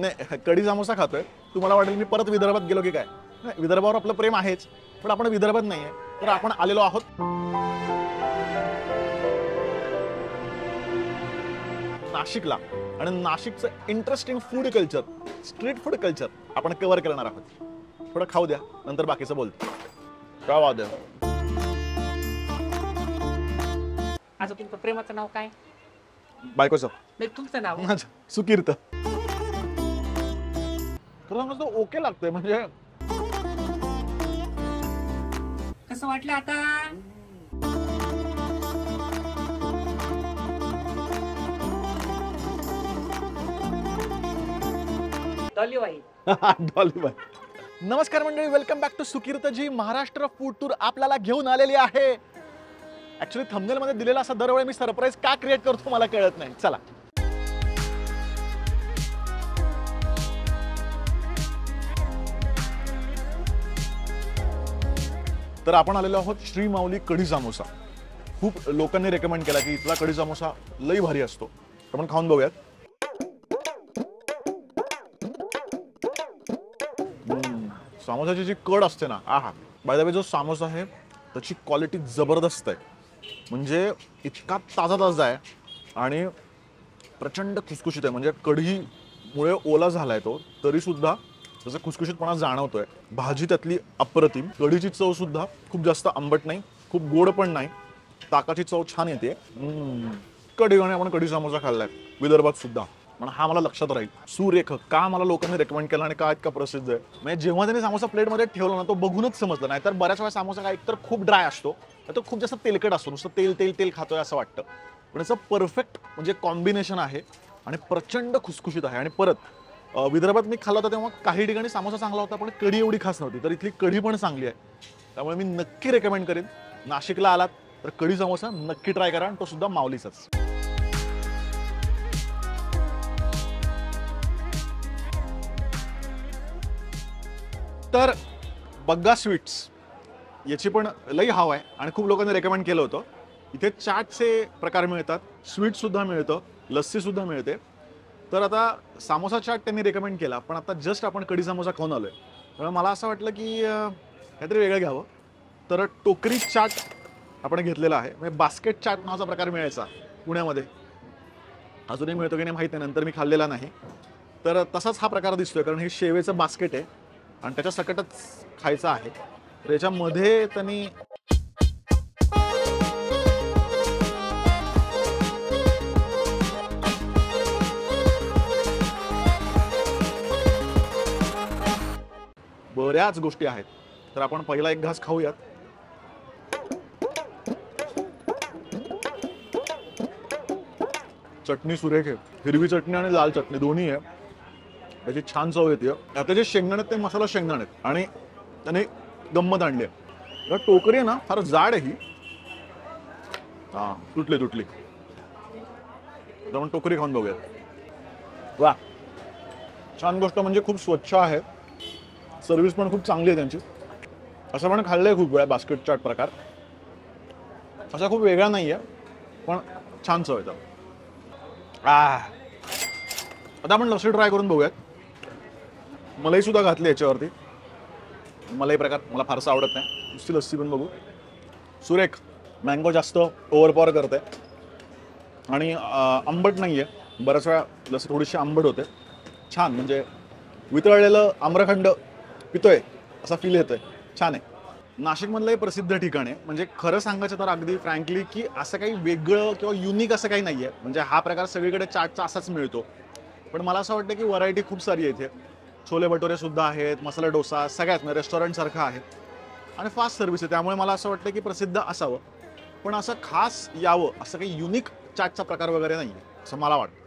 नाही, कढी समोसा खातोय. तुम्हाला वाटेल मी परत विदर्भात गेलो की काय. नाही, विदर्भावर आपलं प्रेम आहेच, पण आपण विदर्भात नाहीये. तर आपण आलेलो आहोत नाशिकला, आणि नाशिकचं interesting food culture, street food culture आपण कव्हर करणार आहोत. थोडं खाऊ द्या, नंतर बाकीचं बोलतो. काय वाद आहे? आज तुमचं प्रेमाचं नाव काय? बायकोचं नाही, तुमचं नाव. अच्छा, सुकीर्त. खरं मस्त ओके लागतंय. म्हणजे कसं वाटलं आता? डॉलीबाई. डॉलीबाई. नमस्कार मंडळी, welcome back to Sukirt ji Maharashtra food tour आपल्याला घेऊन आलेली आहे. ऍक्च्युली थंबनेल मध्ये दिलेला असा दरवेळी मी सरप्राईज का क्रिएट करतो मला कळत नाही. चला, तर आपण आलेलो आहोत श्री माऊली कढी समोसा. खूप लोकांनी रेकमेंड केला की इथला कढी समोसा लई भारी असतो. आपण खाऊन बघूयात. समोसाची जी कड असते ना, आहा. बाय द वे जो समोसा आहे त्याची क्वालिटी जबरदस्त आहे. म्हणजे इतका ताजा ताजा आहे आणि प्रचंड खुसखुशीत आहे. म्हणजे कढीमुळे ओला झालाय तो, तरी सुद्धा त्याचा खुसखुशीतपणा जाणवतोय. भाजी त्यातली अप्रतिम. कढीची चव सुद्धा खूप जास्त आंबट नाही, खूप गोड पण नाही. ताकाची चव छान येते. कढी आणि आपण कढी समोसा खाल्लाय विदर्भात सुद्धा, पण हा मला लक्षात राहील. सुरेख का मला लोकांनी रेकमेंड केला आणि का इतका प्रसिद्ध आहे. म्हणजे जेव्हा त्यांनी समोसा प्लेटमध्ये ठेवला ना, तो बघूनच समजलं. नाही तर बऱ्याच वेळा समोसा काय एकतर खूप ड्राय असतो, तो खूप जास्त तेलकट असतो, नुसतं तेल तेल तेल खातोय असं वाटतं. पण याचं परफेक्ट म्हणजे कॉम्बिनेशन आहे आणि प्रचंड खुसखुशीत आहे. आणि परत विदर्भात मी खाल्ला होता तेव्हा काही ठिकाणी समोसा चांगला होता, पण कढी एवढी खास नव्हती. तर इथली कढी पण चांगली आहे. त्यामुळे मी नक्की रेकमेंड करेन, नाशिकला आलात तर कढी समोसा नक्की ट्राय करा, आणि तो सुद्धा माऊलीचाच. तर बग्गा स्वीट्स याची पण लई हवा आहे आणि खूप लोकांनी रेकमेंड केलं होतं. इथे चाटचे प्रकार मिळतात, स्वीट सुद्धा मिळतं, लस्सी सुद्धा मिळते. तर आता समोसा चाट त्यांनी रेकमेंड केला, पण आता जस्ट आपण कढी समोसा खाऊन आलोय. त्यामुळे मला असं वाटलं की काहीतरी वेगळं घ्यावं. तर टोकरी चाट आपण घेतलेला आहे. म्हणजे बास्केट चाट नावाचा प्रकार मिळायचा पुण्यामध्ये, अजूनही मिळतो की नाही माहीत नाही, नंतर मी खाल्लेला नाही. तर तसाच हा प्रकार दिसतोय, कारण हे शेवेचं बास्केट आहे आणि त्याच्या सकटच खायचं आहे. तर याच्यामध्ये त्यांनी बऱ्याच गोष्टी आहेत. तर आपण पहिला एक घास खाऊयात. चटणी सुरेख आहे, हिरवी चटणी आणि लाल चटणी दोन्ही आहे. त्याची छान चव येते. आता जे शेंगदाणे ते मसाला शेंगदाणे आणि त्याने गंमत आणली आहे. टोकरी आहे ना, फार जाड आहे ही. तुटली तुटली. आपण टोकरी खाऊन बघूयात. वा, छान गोष्ट म्हणजे खूप स्वच्छ आहे. सर्व्हिस पण खूप चांगली आहे त्यांची. असं पण खाल्लंय खूप वेळा बास्केट चाट प्रकार. असा खूप वेगळा नाही आहे, पण छान चव येतं. आता आपण लस्सी ट्राय करून बघूयात. मलाई सुद्धा घातली याच्यावरती. मलाई प्रकार मला फारसा आवडत नाही, नुसती लस्सी पण बघू. सुरेख. मँगो जास्त ओव्हरपॉवर करते आणि आंबट नाही आहे. बऱ्याच वेळा लस्सी थोडीशी आंबट होते. छान, म्हणजे वितळलेलं आम्रखंड पितोय असा फील येतोय. छान आहे. नाशिकमधलं हे प्रसिद्ध ठिकाण आहे. म्हणजे खरं सांगायचं तर अगदी फ्रँकली की असं काही वेगळं किंवा युनिक असं काही नाही आहे. म्हणजे हा प्रकार सगळीकडे चाटचा असाच मिळतो, पण मला असं वाटतं की व्हरायटी खूप सारी आहे इथे. छोले भटोरे सुद्धा आहेत, मसाला डोसा, सगळ्यात म्हणजे रेस्टॉरंट सारखं आहे आणि फास्ट सर्व्हिस आहे. त्यामुळे मला असं वाटतं की प्रसिद्ध असावं, पण असं खास यावं असं काही युनिक चाटचा प्रकार वगैरे नाही आहे असं मला वाटतं.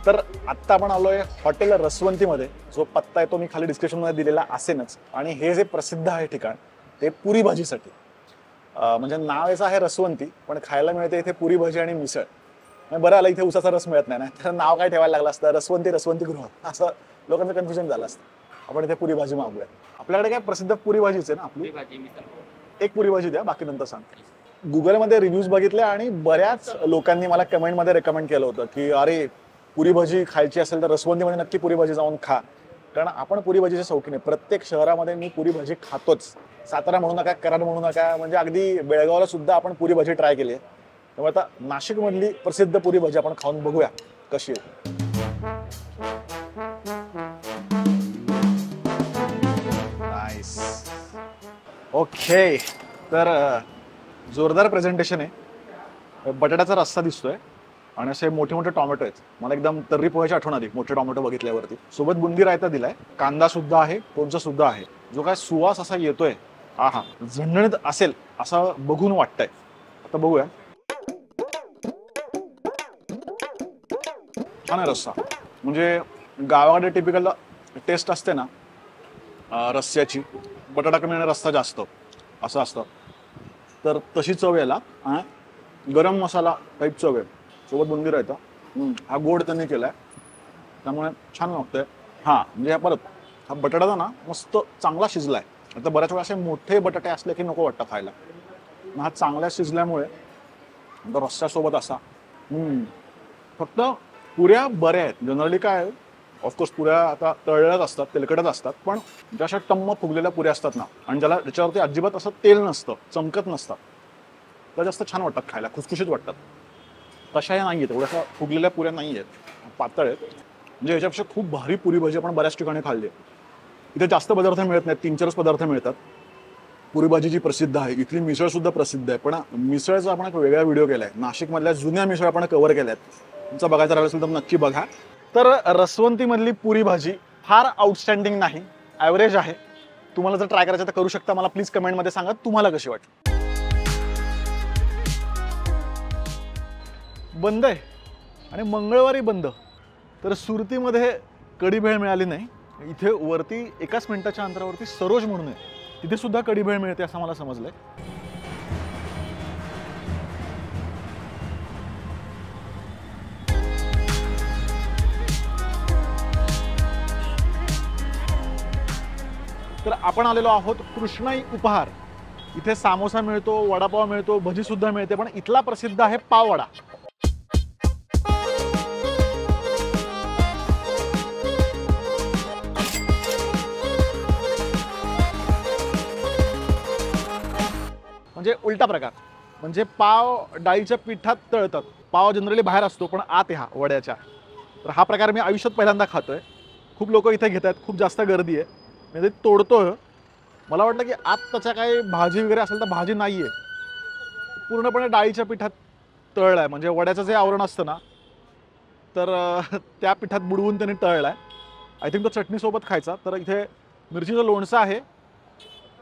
तर आत्ता आपण आलोय हॉटेल रसवंतीमध्ये. जो पत्ता आहे तो मी खाली डिस्क्रिप्शनमध्ये दिलेला असेनच. आणि हे जे प्रसिद्ध आहे ठिकाण ते पुरी भाजीसाठी. म्हणजे नाव याचं आहे रसवंती, पण खायला मिळते इथे पुरी भाजी आणि मिसळ. बरं आलं इथे उसाचा रस मिळत नाही ना, तर नाव काय ठेवायला लागलं असतं, रसवंती रसवंती गृह असं लोकांचं कन्फ्युजन झालं असतं. आपण इथे पुरी भाजी मागूया. आपल्याकडे काय प्रसिद्ध पुरी भाजीच आहे ना आपली. पुरी भाजी मिसळ. एक पुरी भाजी द्या, बाकी नंतर सांग. गुगलमध्ये रिव्ह्यूज बघितले आणि बऱ्याच लोकांनी मला कमेंटमध्ये रेकमेंड केलं होतं की अरे पुरी भाजी खायची असेल तर रसवंतीमध्ये नक्की पुरी भाजी जाऊन खा. कारण आपण पुरी भाजीचे शौकीन आहे. प्रत्येक शहरामध्ये मी पुरी भाजी खातोच. सातारा म्हणू नका, कराड म्हणू नका, म्हणजे अगदी बेळगावला सुद्धा आपण पुरी भाजी ट्राय केली आहे. त्यामुळे आता नाशिकमधली प्रसिद्ध पुरी भाजी आपण खाऊन बघूया कशी आहे. नाईस. ओके, तर जोरदार प्रेझेंटेशन आहे. बटाट्याचा रस्सा दिसतोय आणि असे मोठे मोठे टोमॅटो आहेत. मला एकदम तर्री पोह्याची आठवण आली मोठे टोमॅटो बघितल्यावरती. सोबत बुंदी रायता दिलाय, कांदा सुद्धा आहे, लोणचं सुद्धा आहे. जो काय सुवास असा येतोय, आहा, झणझणीत असेल असं बघून वाटतंय. आता बघूया. छान आहे रस्सा. म्हणजे गावाकडे टिपिकल टेस्ट असते ना रस्स्याची, बटाटा कमी आणि रस्सा जास्त असं असतं, तर तशी चव याला. गरम मसाला टाईप चव आहे, सोबत बुंदी रायता. हा गोड त्यांनी केलाय त्यामुळे छान लागतंय. हा म्हणजे परत हा बटाटा ना मस्त चांगला शिजलाय. आता बऱ्याच वेळा असे मोठे बटाटे असले की नको वाटतं खायला. हा चांगला शिजल्यामुळे रस्स्यासोबत असा. फक्त पुऱ्या बऱ्या आहेत. जनरली काय ऑफकोर्स पुऱ्या आता तळलेल्याच असतात, तेलकटच असतात, पण ज्या अशा टम्म फुगलेल्या पुऱ्या असतात ना आणि ज्याला त्याच्यावरती अजिबात असं तेल नसतं, चमकत नसतात, त्या जास्त छान वाटतात खायला, खुसखुशीत वाटतात. तशा या नाही आहेत, एवढ्या फुगलेल्या पुऱ्या नाही आहेत, पातळ आहेत. म्हणजे ह्याच्यापेक्षा खूप भारी पुरी भाजी आपण बऱ्याच ठिकाणी खाल्ली आहे. इथे जास्त पदार्थ मिळत नाहीत, 3-4च पदार्थ मिळतात. पुरी भाजी जी प्रसिद्ध आहे, इथली मिसळ सुद्धा प्रसिद्ध आहे. पण मिसळचा आपण एक वेगळा व्हिडिओ केलाय, नाशिकमधल्या जुन्या मिसळ आपण कव्हर केल्यात. तुमचा बघायचा राहिला असेल तर नक्की बघा. तर रसवंतीमधली पुरी भाजी फार आउटस्टँडिंग नाही, ॲव्हरेज आहे. तुम्हाला जर ट्राय करायचं तर करू शकता. मला प्लीज कमेंटमध्ये सांगा तुम्हाला कशी वाटली. बंद आहे आणि मंगळवारी बंद. तर सुरतीमध्ये कढी भेळ मिळाली नाही. इथे वरती एकाच मिनिटाच्या अंतरावरती सरोज म्हणून आहे, तिथे सुद्धा कढी भेळ मिळते असं मला समजलंय. तर आपण आलेलो आहोत कृष्णाई उपहार. इथे सामोसा मिळतो, वडापाव मिळतो, भजी सुद्धा मिळते, पण इथला प्रसिद्ध आहे पाववडा. म्हणजे उलटा प्रकार. म्हणजे पाव डाळीच्या पिठात तळतात. पाव जनरली बाहेर असतो पण आत ह्या वड्याच्या. तर हा प्रकार मी आयुष्यात पहिल्यांदा खातोय. खूप लोक इथे घेत आहेत, खूप जास्त गर्दी आहे. म्हणजे तोडतोय. मला वाटलं की आत त्याच्या काही भाजी वगैरे असेल तर भाजी नाही आहे, पूर्णपणे डाळीच्या पिठात तळला आहे. म्हणजे वड्याचं जे आवरण असतं ना, तर त्या पिठात बुडवून त्यांनी तळला आहे. आय थिंक तो चटणीसोबत खायचा. तर इथे मिरचीचं लोणचं आहे,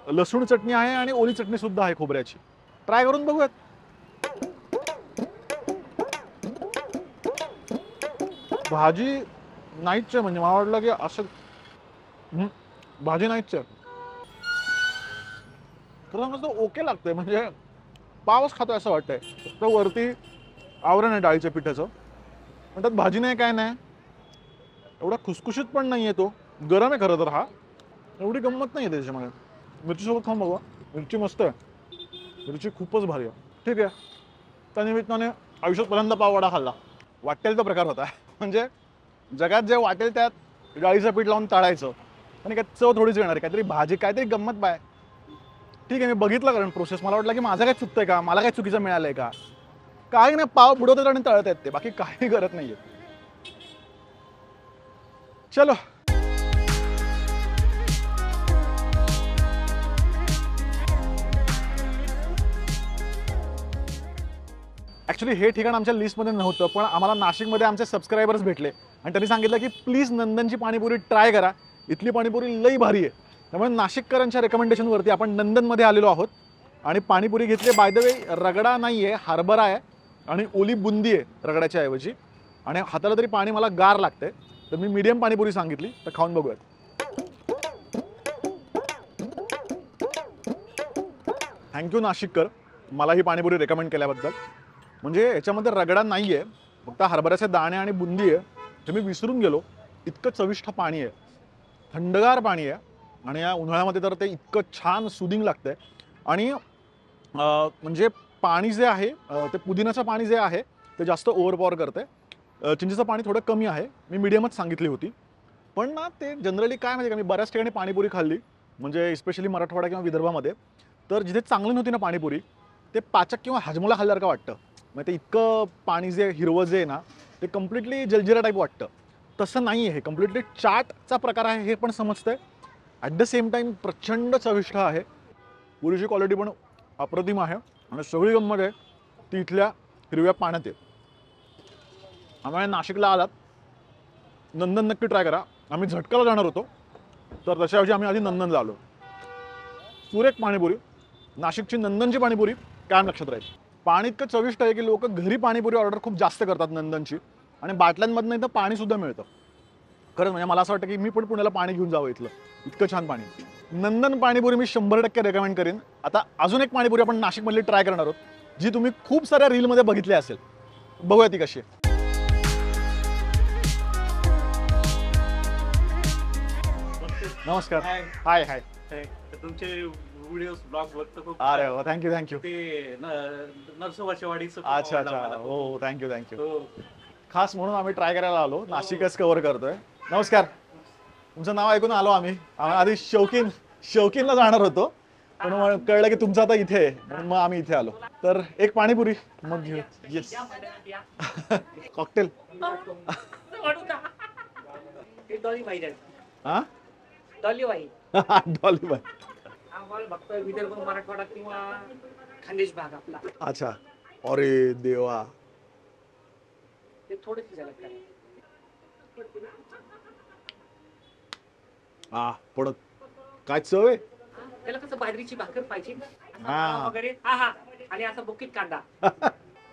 लसूण चटणी आहे आणि ओली चटणी सुद्धा आहे खोबऱ्याची. ट्राय करून बघूयात. भाजी नाहीच आहे, म्हणजे मला वाटलं की असं भाजी नाहीच आहे. तर मस्त ओके लागतंय, म्हणजे पावच खातोय असं वाटतंय. फक्त वरती आवरण आहे डाळीच्या पिठाचं, पण त्यात भाजी नाही, काय नाही. एवढा खुसखुशीत पण नाही आहे. तो गरम आहे खरं तर. हा एवढी गंमत नाही आहे त्याच्यामध्ये. मिरचीसोबत खाऊन बघा. मिरची मस्त आहे, मिरची खूपच भारी आहे. ठीक आहे, त्या निमित्ताने आयुष्यात पहिल्यांदा पाववडा खाल्ला. वाटेल तो प्रकार होता. म्हणजे जगात जे वाटेल त्यात डाळीचं पीठ लावून तळायचं आणि काय चव थोडीच येणार आहे, काहीतरी भाजी, काहीतरी गंमत बाय. ठीक आहे, मी बघितलं कारण प्रोसेस. मला वाटलं की माझं काय चुकतंय का, मला काय चुकीचं मिळालंय का. काही नाही, पाव बुडवतात आणि तळत आहेत ते, बाकी काही करत नाहीये. चलो. ॲक्च्युली हे ठिकाण आमच्या लिस्टमध्ये नव्हतं, पण आम्हाला नाशिकमध्ये आमचे सबस्क्रायबर्स भेटले आणि त्यांनी सांगितलं की प्लीज नंदनची पाणीपुरी ट्राय करा, इथली पाणीपुरी लई भारी आहे. त्यामुळे नाशिककरांच्या रेकमेंडेशनवरती आपण नंदनमध्ये आलेलो आहोत आणि पाणीपुरी घेतली. बाय द वे, रगडा नाही आहे, हरभरा आहे आणि ओली बुंदी आहे रगड्याच्या ऐवजी. आणि हाताला तरी पाणी मला गार लागते, तर मी मीडियम पाणीपुरी सांगितली. तर खाऊन बघूयात. थँक्यू नाशिककर, मला ही पाणीपुरी रेकमेंड केल्याबद्दल. म्हणजे याच्यामध्ये रगडा नाही आहे, फक्त हरभऱ्याचे दाणे आणि बुंदी आहे. हे मी विसरून गेलो, इतकं चविष्ट पाणी आहे. थंडगार पाणी आहे आणि या उन्हाळ्यामध्ये तर ते इतकं छान सुदिंग लागतंय. आणि म्हणजे पाणी जे आहे ते पुदिन्याचं पाणी जे आहे ते जास्त ओव्हरपॉवर करते. चिंचेचं पाणी थोडं कमी आहे. मी मीडियमच सांगितली होती. पण ना ते जनरली काय माहिती का, मी बऱ्याच ठिकाणी पाणीपुरी खाल्ली म्हणजे स्पेशली मराठवाडा किंवा विदर्भामध्ये. तर जिथे चांगली नव्हती ना पाणीपुरी, ते पाचक किंवा हाजमोला खाल्ल्यासारखं वाटतं. मग ते इतकं पाणी जे हिरवं जे आहे ना ते कम्प्लिटली जलजिरा टाईप वाटतं. तसं नाही आहे, हे कम्प्लिटली चाटचा प्रकार आहे हे पण समजतंय. ॲट द सेम टाईम प्रचंड चविष्ट आहे. पुरीची क्वालिटी पण अप्रतिम आहे आणि सगळी गंमत आहे ती इथल्या हिरव्या पाण्यात आहे. आम्हाला नाशिकला आलात, नंदन नक्की ट्राय करा. आम्ही झटकाला जाणार होतो तर त्याच्याऐवजी आम्ही आधी नंदनला आलो. सुरेख पाणीपुरी, नाशिकची नंदनची पाणीपुरी कायम लक्षात राहील. पाणी इतकं चविष्ट आहे की लोक घरी पाणीपुरी ऑर्डर खूप जास्त करतात नंदनची, आणि बाटल्यांमधनं इथं पाणीसुद्धा मिळतं. खरंच म्हणजे मला असं वाटतं की मी पण पुण्याला पाणी घेऊन जावं इथलं, इतकं छान पाणी. नंदन पाणीपुरी मी 100% रेकमेंड करेन. आता अजून एक पाणीपुरी आपण नाशिकमधली ट्राय करणार आहोत जी तुम्ही खूप साऱ्या रीलमध्ये बघितली असेल. बघूया ती कशी आहे. नमस्कार. हाय हाय. तुमचे व्हिडिओ ब्लॉग बघतो खूप. अरे हो, थँक्यू थँक्यू. ते नरसोबाचीवाडीचं खूप अच्छा आवडलं अच्छा, मला. हो थँक्यू थँक्यू. हो. खास म्हणून आम्ही ट्राय करायला आलो, नाशिकच कव्हर करतोय. नमस्कार. तुमचं नाव ऐकून आलो आम्ही आधी शौकीनला जाणार होतो, पण मग कळलं की तुमचं आता इथे आहे म्हणून मग आम्ही इथे आलो. तर एक पाणीपुरी मग घेऊ. येस. या मंडळात या. कॉकटेल. वाढू का? ते डॉली बाई आहे. हा डॉली बाई डॉली बाय. आम्हाला बघतोय विदर्भ, मराठवाडा किंवा खानदेश भाग आपला. अच्छा. अरे देवा. ते थोडीशी झलक करा. हा पडत काय चव आहे. त्याला कसं बाजरीची भाकर पाहिजे ना, असं हा. पाव वगैरे. हा हा. आणि असं बुकीत कांदा.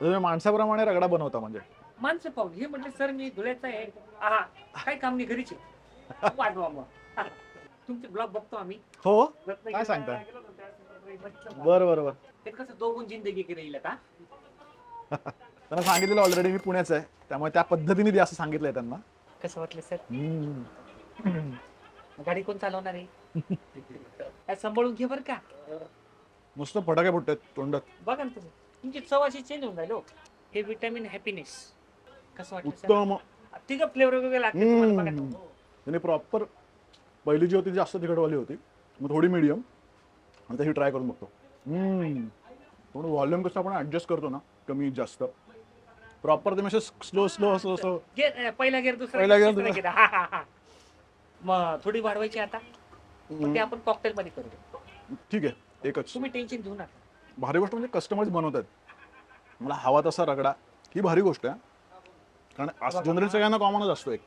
तुम्ही माणसाप्रमाणे रगडा बनवता म्हणजे. माणसं पाहून हे म्हटलं सर मी धुळ्याचा आहे. हा काही काम नाही, घरीच आहे. वाढवा मग. हा. तुमचे ब्लॉग बघतो आम्ही. हो रत्नागिरीला काय सांगता. गेलो होतो त्यावेळेस. बरं बरं बरं. ते कसं दोघून जिंदगी की राहील का. त्यांना सांगितलेलं ऑलरेडी मी पुण्याचं आहे, त्यामुळे त्या पद्धतीने ते असं सांगितलंय त्यांना. कसं वाटलं सर. हम्म. गाडी कोण चालवणार आहे. काय सांभाळून घे बरं का. मस्त फटाके फुटतात तोंडात. बघा ना तुम्ही, तुमची चव अशी चेंज होऊन राहिलो. हे विटॅमिन हॅपीनेस. कसं वाटलं सर. उत्तम. तिघं फ्लेवर वेगळे लागते तुम्हाला बघा ना. त्याने प्रॉपर पहिली जी होती ती जास्त तिखटवाली होती, मग थोडी मीडियम, आणि ही ट्राय करून बघतो. थोडं व्हॉल्यूम कसं आपण ऍडजस्ट करतो ना, कमी जास्त प्रॉपर तुम्ही स्लो स्लो असं. गेअर पहिला गेअर, दुसरा पहिला गेअर, gear, तिसरा gear. हा हा हा. मग थोडी वाढवायची आता. मग ते आपण कॉकटेल मध्ये करू. ठीक आहे एकच. तुम्ही टेन्शन घेऊ नका. भारी गोष्ट म्हणजे कस्टमाइज बनवतात. मला हवा तसा रगडा ही भारी गोष्ट आहे, कारण असं जनरल सगळ्यांना कॉमनच असतो एक.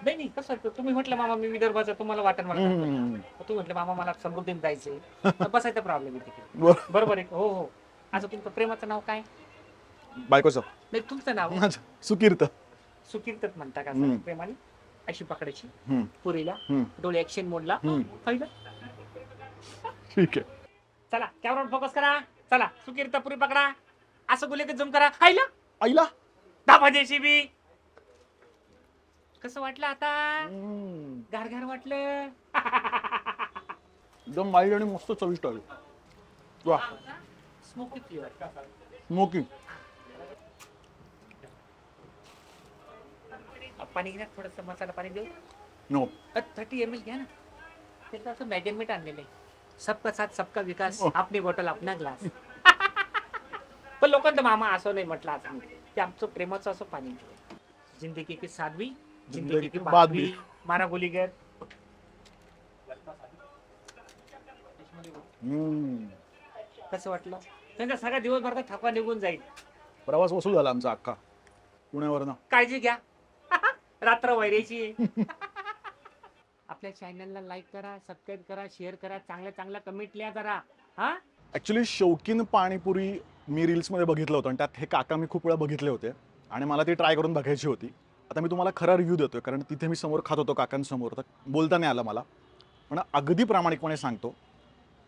नाही नाही कसं वाटतं, तुम्ही म्हटलं मामा मी विदर्भाचा, तुम्हाला वाटण मला. तू म्हटलं मामा मला समृद्धीत जायचंय, तर बसायचा प्रॉब्लेम आहे तिथे. बरोबर आहे. हो हो. असं तुमचं प्रेमाचं नाव काय. बायकोचं. नाही तुमचं नाव. अच्छा, सुकीर्त. सुकीर्तच म्हणता का हम्म. प्रेमाने. अशी पकडायची हम्म. पुरीला, हम्म. डोळे ऍक्शन मोडला. पहिलं ठीक आहे. चला कॅमेरावर फोकस करा. चला सुकीर्त पुरी पकडा. असं गुले जम करा. खायला आईला दाबा जेसीबी. कसं वाटलं आता. गार गार वाटलं. एकदम माईल्ड आणि मस्त चविष्ट आहे. वा. Smoky flavour. स्मोकी. पाणी घ्या, थोडस मसाला पाणी देऊ. नो. 30 ml घ्या ना. त्याचं असं मेजरमेंट आणलेलं आहे. सबका साथ सबका विकास, आपली बॉटल अपना ग्लास. पण लोकांना मामा असं नाही म्हटलं असं ते आमचं प्रेमाचं असं पाणी. जिंदगी की साधवी, जिंदगी की बादवी. मारा गोलीगर. कसं वाटलं. त्यांचा सगळ्या दिवसभराचा थकवा निघून जाईल. प्रवास वसूल झाला आमचा अख्खा पुण्यावरनं. काळजी घ्या. रात्र वैरायची. आपल्या चॅनलला लाईक करा, सबस्क्राईब करा, शेअर करा, चांगल्या चांगल्या कमेंट लिहा जरा. हा ॲक्च्युली शौकीन पाणीपुरी मी रील्समध्ये बघितलं होतं आणि त्यात हे काका मी खूप वेळा बघितले होते आणि मला ती ट्राय करून बघायची होती. आता मी तुम्हाला खरा रिव्ह्यू देतोय, कारण तिथे मी समोर खात होतो काकांसमोर, तर बोलता नाही आलं मला. पण अगदी प्रामाणिकपणे सांगतो,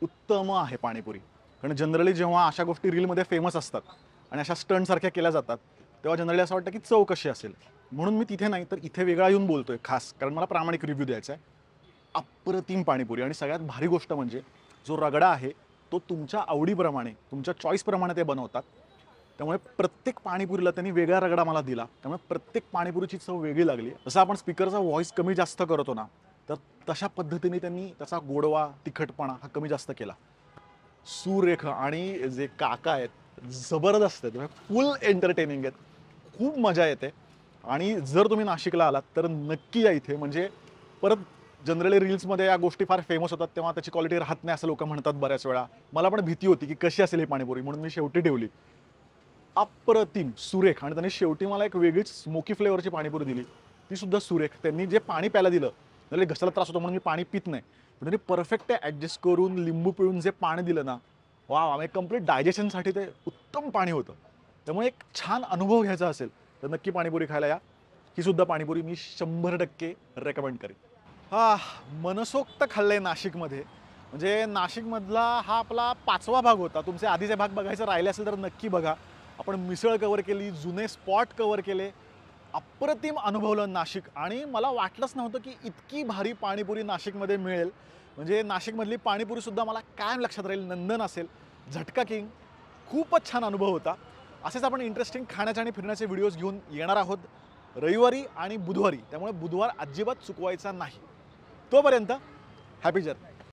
उत्तम आहे पाणीपुरी. कारण जनरली जेव्हा अशा गोष्टी रीलमध्ये फेमस असतात आणि अशा स्टंटसारख्या केल्या जातात, तेव्हा जनरली असं वाटतं की चव कशी असेल, म्हणून मी तिथे नाही तर इथे वेगळा येऊन बोलतोय खास, कारण मला प्रामाणिक रिव्ह्यू द्यायचा आहे. अप्रतिम पाणीपुरी. आणि सगळ्यात भारी गोष्ट म्हणजे जो रगडा आहे तो तुमच्या आवडीप्रमाणे, तुमच्या चॉईसप्रमाणे ते बनवतात. त्यामुळे प्रत्येक पाणीपुरीला त्यांनी वेगळा रगडा मला दिला. त्यामुळे प्रत्येक पाणीपुरीची चव वेगळी लागली. जसं आपण स्पीकरचा व्हॉइस कमी जास्त करतो ना, तर तशा पद्धतीने त्यांनी त्याचा गोडवा, तिखटपणा हा कमी जास्त केला. सुरेख. आणि जे काका आहेत जबरदस्त आहेत, फुल एंटरटेनिंग आहेत, खूप मजा येते. आणि जर तुम्ही नाशिकला आलात तर नक्की या इथे. म्हणजे परत जनरली रील्समध्ये या गोष्टी फार फेमस होतात तेव्हा त्याची क्वालिटी राहत नाही असं लोक म्हणतात बऱ्याच वेळा. मला पण भीती होती की कशी असेल ही पाणीपुरी, म्हणून मी शेवटी ठेवली. अप्रतिम, सुरेख. आणि त्यांनी शेवटी मला एक वेगळीच स्मोकी फ्लेवरची पाणीपुरी दिली, ती सुद्धा सुरेख. त्यांनी जे पाणी प्यायला दिलं, म्हणजे घशाला त्रास होतो म्हणून मी पाणी पित नाही, पण त्यांनी परफेक्ट ॲडजस्ट करून लिंबू पिळून जे पाणी दिलं ना, वा, म्हणजे कम्प्लीट डायजेशनसाठी ते उत्तम पाणी होतं. त्यामुळे एक छान अनुभव घ्यायचा असेल तर नक्की पाणीपुरी खायला या. ही सुद्धा पाणीपुरी मी 100% रेकमेंड करेन. मनसोक्त खाल्लंय नाशिकमध्ये. म्हणजे नाशिकमधला हा आपला 5वा भाग होता. तुमचे आधीचे भाग बघायचे राहिले असेल तर नक्की बघा. आपण मिसळ कव्हर केली, जुने स्पॉट कव्हर केले, अप्रतिम अनुभवलं नाशिक. आणि मला वाटलंच नव्हतं की इतकी भारी पाणीपुरी नाशिकमध्ये मिळेल. म्हणजे नाशिकमधली पाणीपुरीसुद्धा मला कायम लक्षात राहील. नंदन असेल, झटका किंग, खूपच छान अनुभव होता. असेच आपण इंटरेस्टिंग खाण्याचे आणि फिरण्याचे व्हिडिओज घेऊन येणार आहोत रविवारी आणि बुधवारी. त्यामुळे बुधवार अजिबात चुकवायचा नाही. तोपर्यंत हॅपी जर्नी.